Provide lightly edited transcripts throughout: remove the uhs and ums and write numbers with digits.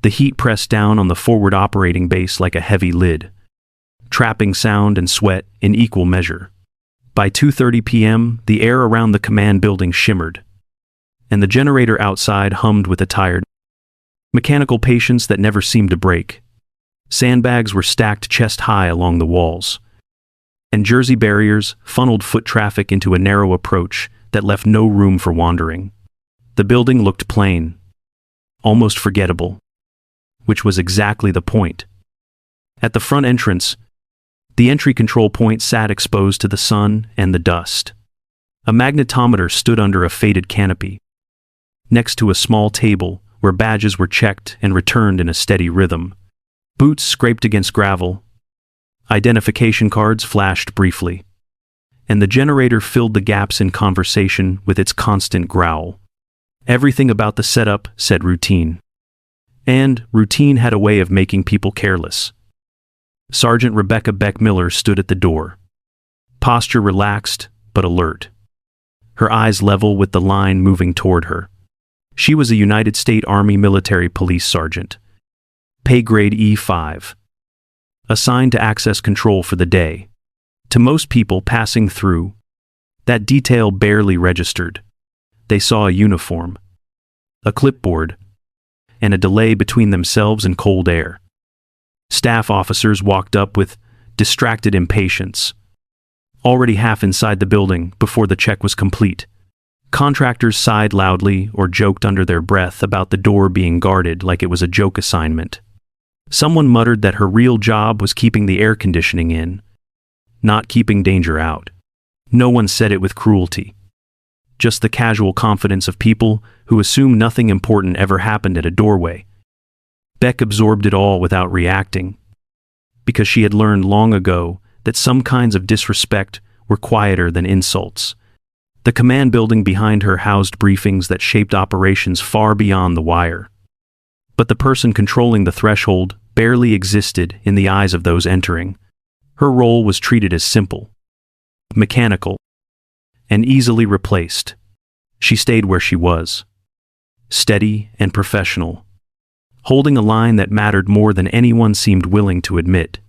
The heat pressed down on the forward operating base like a heavy lid, trapping sound and sweat in equal measure. By 2:30 p.m., the air around the command building shimmered, and the generator outside hummed with a tired, mechanical patience that never seemed to break. Sandbags were stacked chest-high along the walls, and Jersey barriers funneled foot traffic into a narrow approach that left no room for wandering. The building looked plain, almost forgettable, which was exactly the point. At the front entrance, the entry control point sat exposed to the sun and the dust. A magnetometer stood under a faded canopy, next to a small table where badges were checked and returned in a steady rhythm. Boots scraped against gravel, identification cards flashed briefly, and the generator filled the gaps in conversation with its constant growl. Everything about the setup said routine. And routine had a way of making people careless. Sergeant Rebecca Beck Miller stood at the door, posture relaxed but alert, her eyes level with the line moving toward her. She was a United States Army military police sergeant, pay grade E5, assigned to access control for the day. To most people passing through, that detail barely registered. They saw a uniform, a clipboard, and a delay between themselves and cold air. Staff officers walked up with distracted impatience, already half inside the building before the check was complete. Contractors sighed loudly or joked under their breath about the door being guarded like it was a joke assignment. Someone muttered that her real job was keeping the air conditioning in, not keeping danger out. No one said it with cruelty. Just the casual confidence of people who assume nothing important ever happened at a doorway. Beck absorbed it all without reacting, because she had learned long ago that some kinds of disrespect were quieter than insults. The command building behind her housed briefings that shaped operations far beyond the wire. But the person controlling the threshold barely existed in the eyes of those entering. Her role was treated as simple, mechanical, and easily replaced. She stayed where she was, steady and professional, holding a line that mattered more than anyone seemed willing to admit.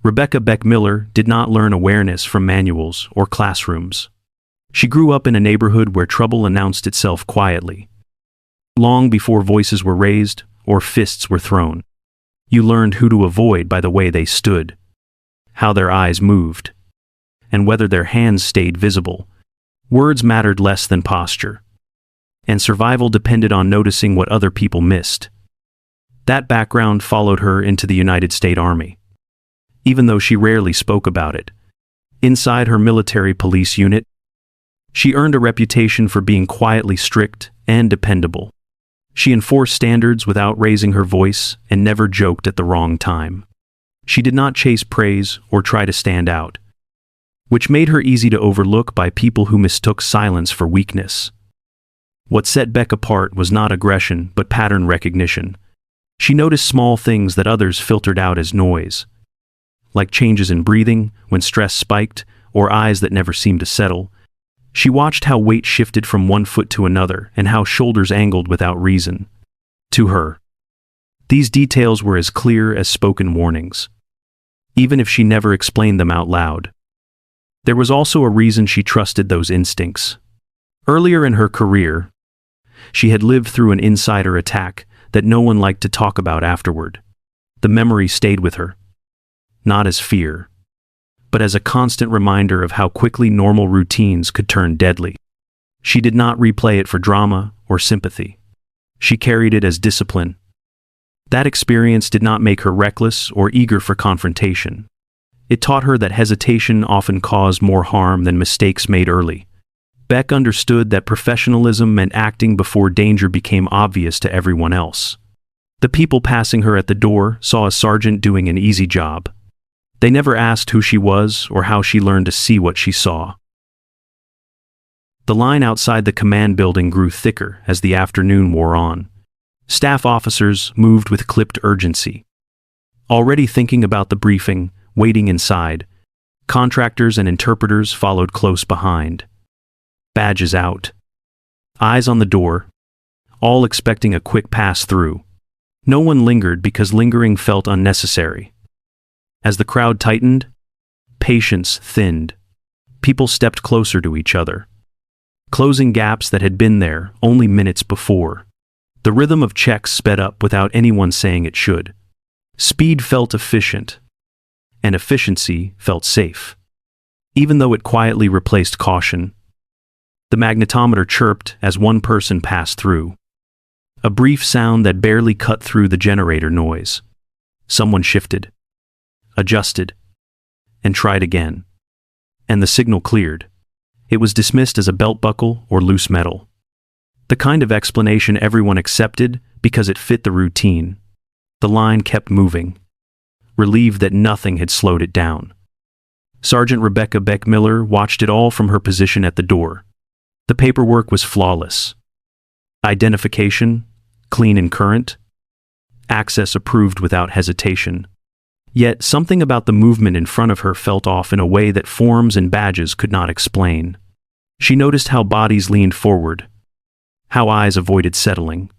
Rebecca Beck Miller did not learn awareness from manuals or classrooms. She grew up in a neighborhood where trouble announced itself quietly, long before voices were raised or fists were thrown. You learned who to avoid by the way they stood, how their eyes moved, and whether their hands stayed visible. Words mattered less than posture, and survival depended on noticing what other people missed. That background followed her into the United States Army, even though she rarely spoke about it. Inside her military police unit, she earned a reputation for being quietly strict and dependable. She enforced standards without raising her voice and never joked at the wrong time. She did not chase praise or try to stand out, which made her easy to overlook by people who mistook silence for weakness. What set Beck apart was not aggression but pattern recognition. She noticed small things that others filtered out as noise, like changes in breathing when stress spiked or eyes that never seemed to settle. She watched how weight shifted from one foot to another and how shoulders angled without reason. To her, these details were as clear as spoken warnings, even if she never explained them out loud. There was also a reason she trusted those instincts. Earlier in her career, she had lived through an insider attack that no one liked to talk about afterward. The memory stayed with her, not as fear, but as a constant reminder of how quickly normal routines could turn deadly. She did not replay it for drama or sympathy. She carried it as discipline. That experience did not make her reckless or eager for confrontation. It taught her that hesitation often caused more harm than mistakes made early. Beck understood that professionalism meant acting before danger became obvious to everyone else. The people passing her at the door saw a sergeant doing an easy job. They never asked who she was or how she learned to see what she saw. The line outside the command building grew thicker as the afternoon wore on. Staff officers moved with clipped urgency, already thinking about the briefing, waiting inside. Contractors and interpreters followed close behind, badges out, eyes on the door, all expecting a quick pass-through. No one lingered because lingering felt unnecessary. As the crowd tightened, patience thinned. People stepped closer to each other, closing gaps that had been there only minutes before. The rhythm of checks sped up without anyone saying it should. Speed felt efficient, and efficiency felt safe. Even though it quietly replaced caution, the magnetometer chirped as one person passed through. A brief sound that barely cut through the generator noise. Someone shifted, adjusted, and tried again. And the signal cleared. It was dismissed as a belt buckle or loose metal. The kind of explanation everyone accepted because it fit the routine. The line kept moving, relieved that nothing had slowed it down. Sergeant Rebecca Beck-Miller watched it all from her position at the door. The paperwork was flawless. Identification, clean and current. Access approved without hesitation. Yet something about the movement in front of her felt off in a way that forms and badges could not explain. She noticed how bodies leaned forward, how eyes avoided settling,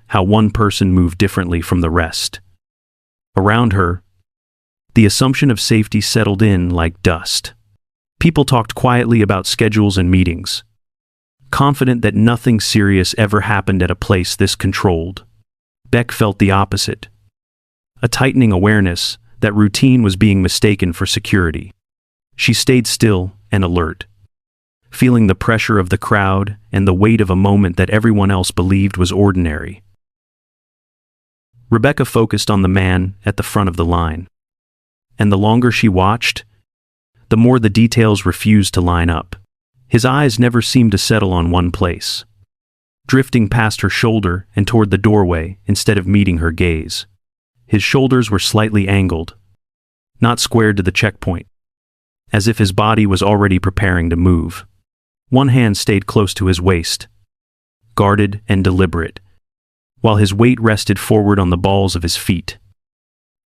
how one person moved differently from the rest. Around her, the assumption of safety settled in like dust. People talked quietly about schedules and meetings, confident that nothing serious ever happened at a place this controlled. Beck felt the opposite. A tightening awareness that routine was being mistaken for security. She stayed still and alert, feeling the pressure of the crowd and the weight of a moment that everyone else believed was ordinary. Rebecca focused on the man at the front of the line. And the longer she watched, the more the details refused to line up. His eyes never seemed to settle on one place, drifting past her shoulder and toward the doorway instead of meeting her gaze. His shoulders were slightly angled, not squared to the checkpoint, as if his body was already preparing to move. One hand stayed close to his waist, guarded and deliberate, while his weight rested forward on the balls of his feet.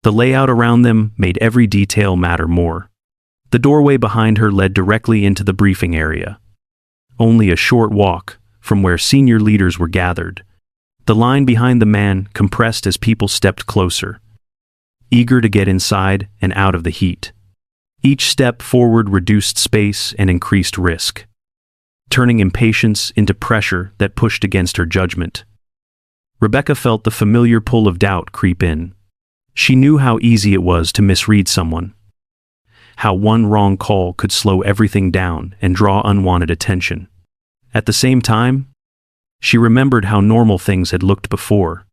The layout around them made every detail matter more. The doorway behind her led directly into the briefing area, only a short walk from where senior leaders were gathered. The line behind the man compressed as people stepped closer, eager to get inside and out of the heat. Each step forward reduced space and increased risk, turning impatience into pressure that pushed against her judgment. Rebecca felt the familiar pull of doubt creep in. She knew how easy it was to misread someone, how one wrong call could slow everything down and draw unwanted attention. At the same time, she remembered how normal things had looked before.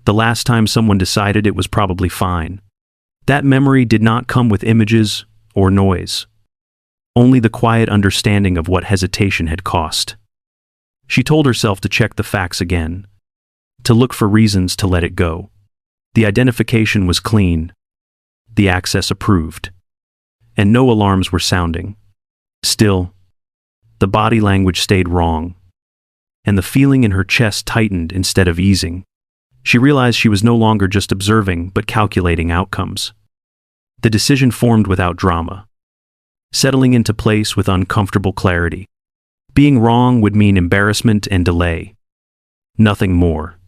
The last time someone decided it was probably fine. That memory did not come with images or noise, only the quiet understanding of what hesitation had cost. She told herself to check the facts again, to look for reasons to let it go. The identification was clean, the access approved, and no alarms were sounding. Still, the body language stayed wrong, and the feeling in her chest tightened instead of easing. She realized she was no longer just observing but calculating outcomes. The decision formed without drama, settling into place with uncomfortable clarity. Being wrong would mean embarrassment and delay, nothing more.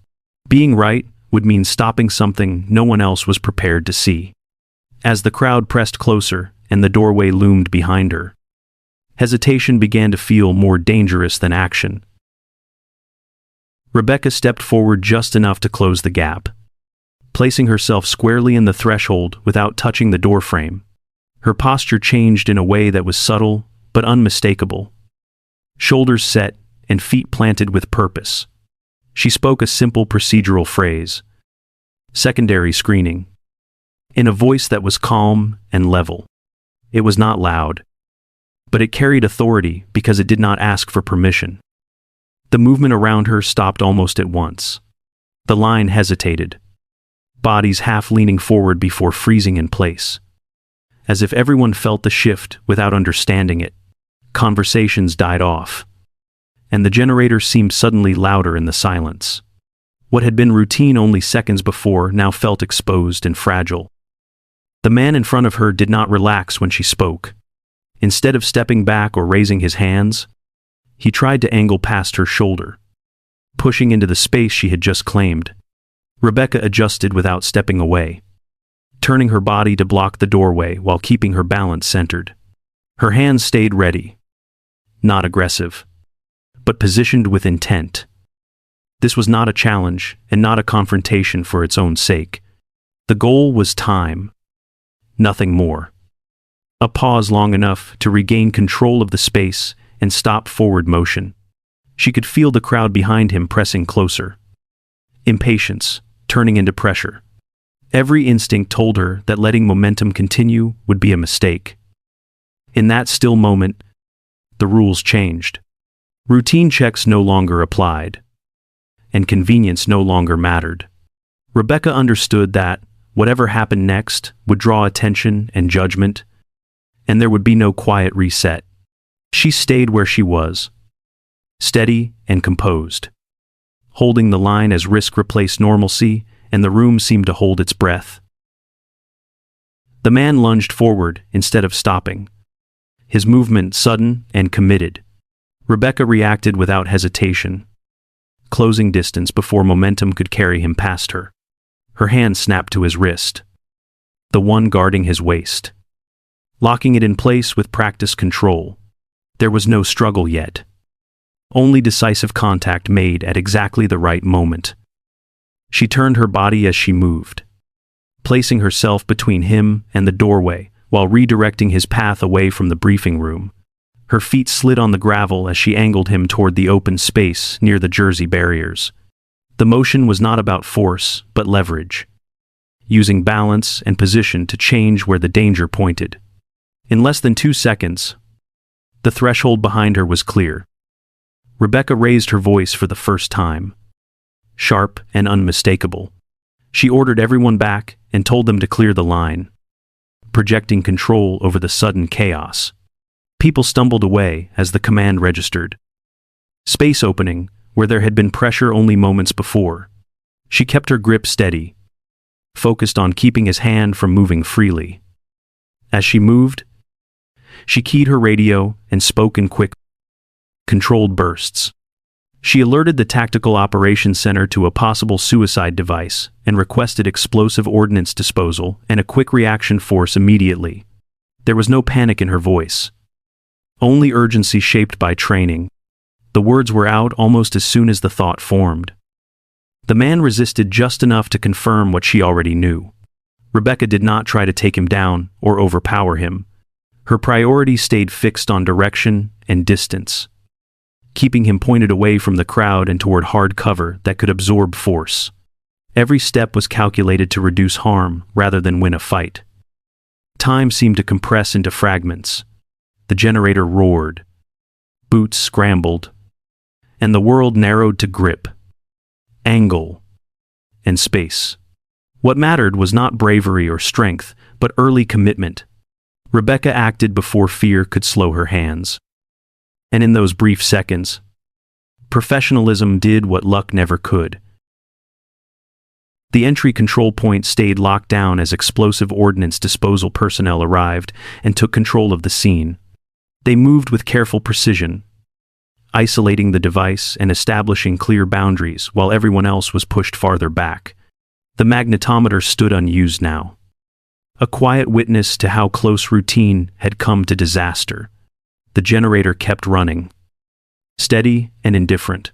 Being right would mean stopping something no one else was prepared to see. As the crowd pressed closer and the doorway loomed behind her, hesitation began to feel more dangerous than action. Rebecca stepped forward just enough to close the gap, placing herself squarely in the threshold without touching the doorframe. Her posture changed in a way that was subtle but unmistakable. Shoulders set and feet planted with purpose. She spoke a simple procedural phrase, "Secondary screening," in a voice that was calm and level. It was not loud, but it carried authority because it did not ask for permission. The movement around her stopped almost at once. The line hesitated, bodies half leaning forward before freezing in place. As if everyone felt the shift without understanding it, conversations died off, and the generator seemed suddenly louder in the silence. What had been routine only seconds before now felt exposed and fragile. The man in front of her did not relax when she spoke. Instead of stepping back or raising his hands, he tried to angle past her shoulder. pushing into the space she had just claimed. Rebecca adjusted without stepping away, turning her body to block the doorway while keeping her balance centered. Her hands stayed ready, not aggressive, but positioned with intent. This was not a challenge and not a confrontation for its own sake. The goal was time, nothing more. A pause long enough to regain control of the space and stop forward motion. She could feel the crowd behind him pressing closer. Impatience, turning into pressure. Every instinct told her that letting momentum continue would be a mistake. In that still moment, the rules changed. Routine checks no longer applied, and convenience no longer mattered. Rebecca understood that whatever happened next would draw attention and judgment, and there would be no quiet reset. She stayed where she was, steady and composed, holding the line as risk replaced normalcy, and the room seemed to hold its breath. The man lunged forward instead of stopping, his movement sudden and committed. Rebecca reacted without hesitation, closing distance before momentum could carry him past her. Her hand snapped to his wrist, the one guarding his waist, locking it in place with practiced control. There was no struggle yet, only decisive contact made at exactly the right moment. She turned her body as she moved, placing herself between him and the doorway while redirecting his path away from the briefing room. Her feet slid on the gravel as she angled him toward the open space near the Jersey barriers. The motion was not about force, but leverage, using balance and position to change where the danger pointed. In less than 2 seconds, the threshold behind her was clear. Rebecca raised her voice for the first time, sharp and unmistakable. She ordered everyone back and told them to clear the line, projecting control over the sudden chaos. People stumbled away as the command registered. Space opening, where there had been pressure only moments before. She kept her grip steady, focused on keeping his hand from moving freely. As she moved, she keyed her radio and spoke in quick, controlled bursts. She alerted the Tactical Operations Center to a possible suicide device and requested explosive ordnance disposal and a quick reaction force immediately. There was no panic in her voice, only urgency shaped by training. The words were out almost as soon as the thought formed. The man resisted just enough to confirm what she already knew. Rebecca did not try to take him down or overpower him. Her priority stayed fixed on direction and distance, keeping him pointed away from the crowd and toward hard cover that could absorb force. Every step was calculated to reduce harm rather than win a fight. Time seemed to compress into fragments. The generator roared, boots scrambled, and the world narrowed to grip, angle, and space. What mattered was not bravery or strength, but early commitment. Rebecca acted before fear could slow her hands. And in those brief seconds, professionalism did what luck never could. The entry control point stayed locked down as explosive ordnance disposal personnel arrived and took control of the scene. They moved with careful precision, isolating the device and establishing clear boundaries while everyone else was pushed farther back. The magnetometer stood unused now, a quiet witness to how close routine had come to disaster. The generator kept running, steady and indifferent.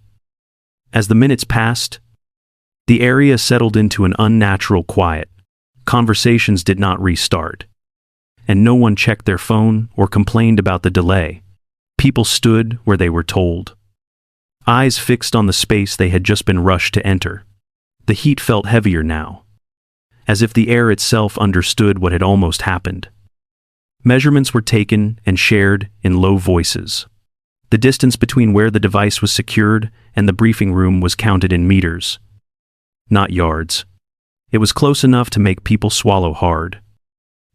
As the minutes passed, the area settled into an unnatural quiet. Conversations did not restart, and no one checked their phone or complained about the delay. People stood where they were told, eyes fixed on the space they had just been rushed to enter. The heat felt heavier now, as if the air itself understood what had almost happened. Measurements were taken and shared in low voices. The distance between where the device was secured and the briefing room was counted in meters, not yards. It was close enough to make people swallow hard,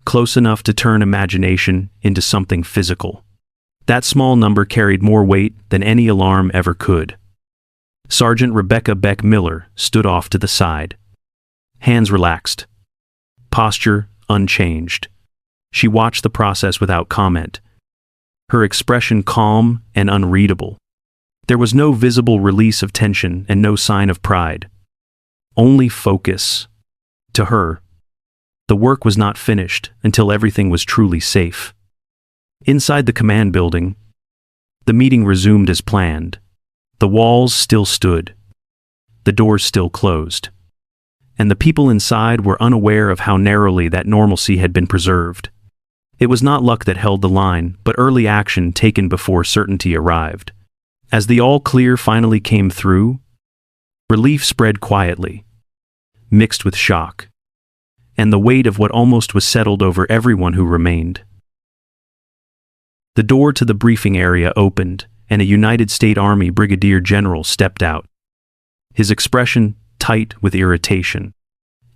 close enough to turn imagination into something physical. That small number carried more weight than any alarm ever could. Sergeant Rebecca Beck Miller stood off to the side, hands relaxed, posture unchanged. She watched the process without comment, her expression calm and unreadable. There was no visible release of tension and no sign of pride. Only focus. To her, the work was not finished until everything was truly safe. Inside the command building, the meeting resumed as planned. The walls still stood. The doors still closed. And the people inside were unaware of how narrowly that normalcy had been preserved. It was not luck that held the line, but early action taken before certainty arrived. As the all clear finally came through, relief spread quietly, mixed with shock, and the weight of what almost was settled over everyone who remained. The door to the briefing area opened, and a United States Army Brigadier General stepped out. His expression tight with irritation.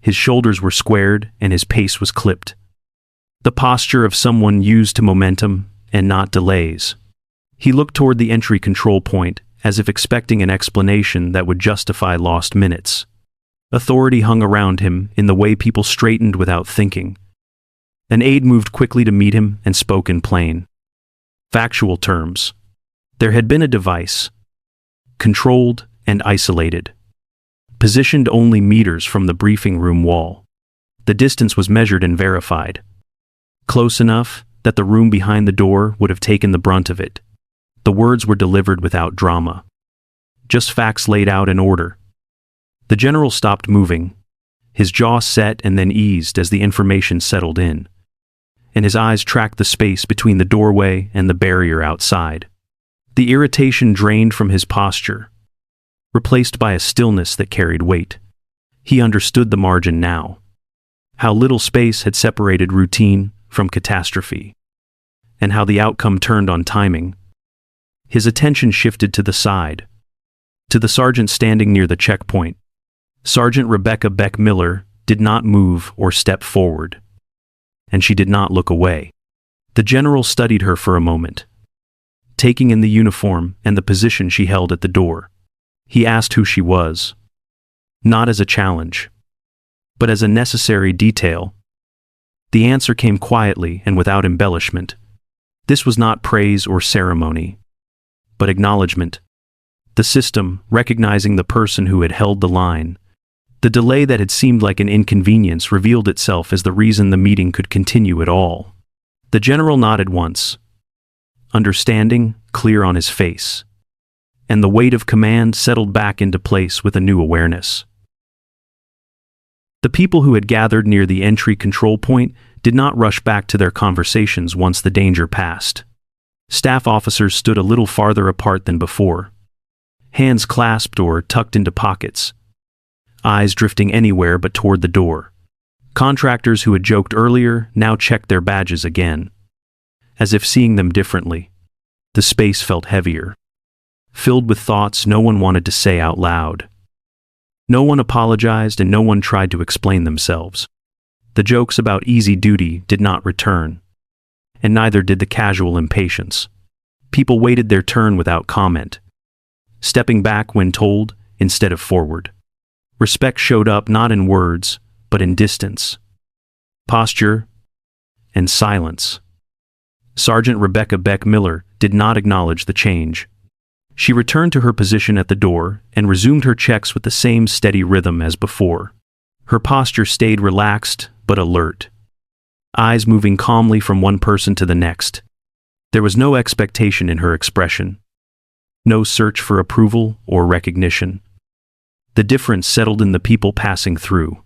His shoulders were squared and his pace was clipped. The posture of someone used to momentum and not delays. He looked toward the entry control point, as if expecting an explanation that would justify lost minutes. Authority hung around him in the way people straightened without thinking. An aide moved quickly to meet him and spoke in plain, factual terms. There had been a device, controlled and isolated, positioned only meters from the briefing room wall. The distance was measured and verified. Close enough that the room behind the door would have taken the brunt of it. The words were delivered without drama. Just facts laid out in order. The general stopped moving. His jaw set and then eased as the information settled in, and his eyes tracked the space between the doorway and the barrier outside. The irritation drained from his posture, replaced by a stillness that carried weight. He understood the margin now. How little space had separated routine from catastrophe, and how the outcome turned on timing. His attention shifted to the side, to the sergeant standing near the checkpoint. Sergeant Rebecca Beck Miller did not move or step forward, and she did not look away. The general studied her for a moment, taking in the uniform and the position she held at the door. He asked who she was, not as a challenge, but as a necessary detail. The answer came quietly and without embellishment. This was not praise or ceremony, but acknowledgement. The system, recognizing the person who had held the line. The delay that had seemed like an inconvenience revealed itself as the reason the meeting could continue at all. The general nodded once, understanding clear on his face, and the weight of command settled back into place with a new awareness. The people who had gathered near the entry control point did not rush back to their conversations once the danger passed. Staff officers stood a little farther apart than before, hands clasped or tucked into pockets, eyes drifting anywhere but toward the door. Contractors who had joked earlier now checked their badges again, as if seeing them differently. The space felt heavier, filled with thoughts no one wanted to say out loud. No one apologized and no one tried to explain themselves. The jokes about easy duty did not return, and neither did the casual impatience. People waited their turn without comment, stepping back when told instead of forward. Respect showed up not in words, but in distance, posture, and silence. Sergeant Rebecca Beck Miller did not acknowledge the change. She returned to her position at the door and resumed her checks with the same steady rhythm as before. Her posture stayed relaxed but alert, eyes moving calmly from one person to the next. There was no expectation in her expression, no search for approval or recognition. The difference settled in the people passing through.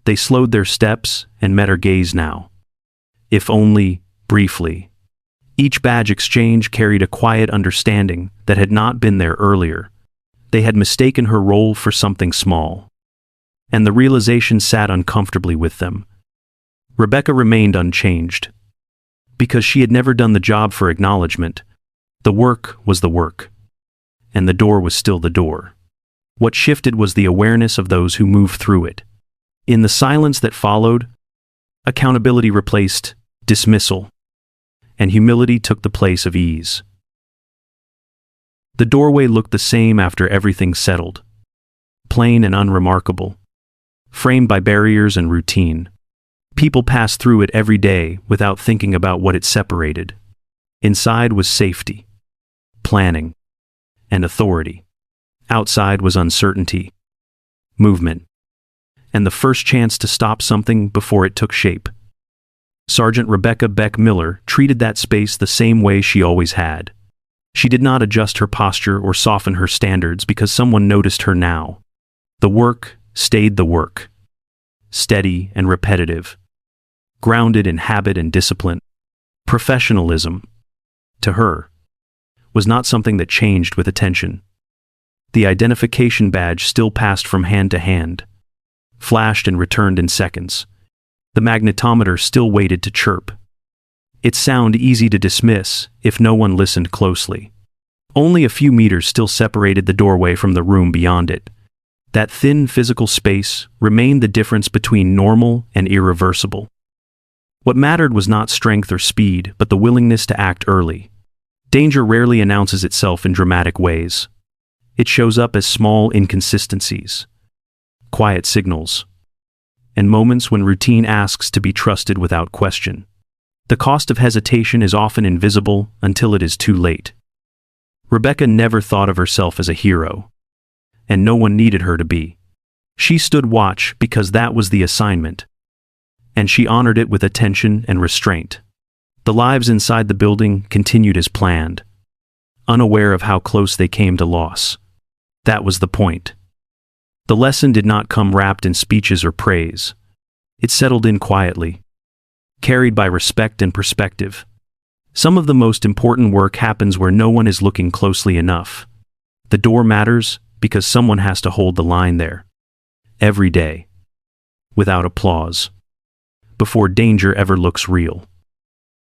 They slowed their steps and met her gaze now, if only briefly. Each badge exchange carried a quiet understanding that had not been there earlier. They had mistaken her role for something small, and the realization sat uncomfortably with them. Rebecca remained unchanged, because she had never done the job for acknowledgement. The work was the work, and the door was still the door. What shifted was the awareness of those who moved through it. In the silence that followed, accountability replaced dismissal, and humility took the place of ease. The doorway looked the same after everything settled, plain and unremarkable, framed by barriers and routine. People passed through it every day without thinking about what it separated. Inside was safety, planning, and authority. Outside was uncertainty, movement, and the first chance to stop something before it took shape. Sergeant Rebecca Beck Miller treated that space the same way she always had. She did not adjust her posture or soften her standards because someone noticed her now. The work stayed the work, steady and repetitive, grounded in habit and discipline. Professionalism, to her, was not something that changed with attention. The identification badge still passed from hand to hand, flashed and returned in seconds. The magnetometer still waited to chirp. Its sound easy to dismiss if no one listened closely. Only a few meters still separated the doorway from the room beyond it. That thin physical space remained the difference between normal and irreversible. What mattered was not strength or speed, but the willingness to act early. Danger rarely announces itself in dramatic ways. It shows up as small inconsistencies, quiet signals, and moments when routine asks to be trusted without question. The cost of hesitation is often invisible until it is too late. Rebecca never thought of herself as a hero, and no one needed her to be. She stood watch because that was the assignment, and she honored it with attention and restraint. The lives inside the building continued as planned, unaware of how close they came to loss. That was the point. The lesson did not come wrapped in speeches or praise. It settled in quietly, carried by respect and perspective. Some of the most important work happens where no one is looking closely enough. The door matters because someone has to hold the line there. Every day. Without applause. Before danger ever looks real.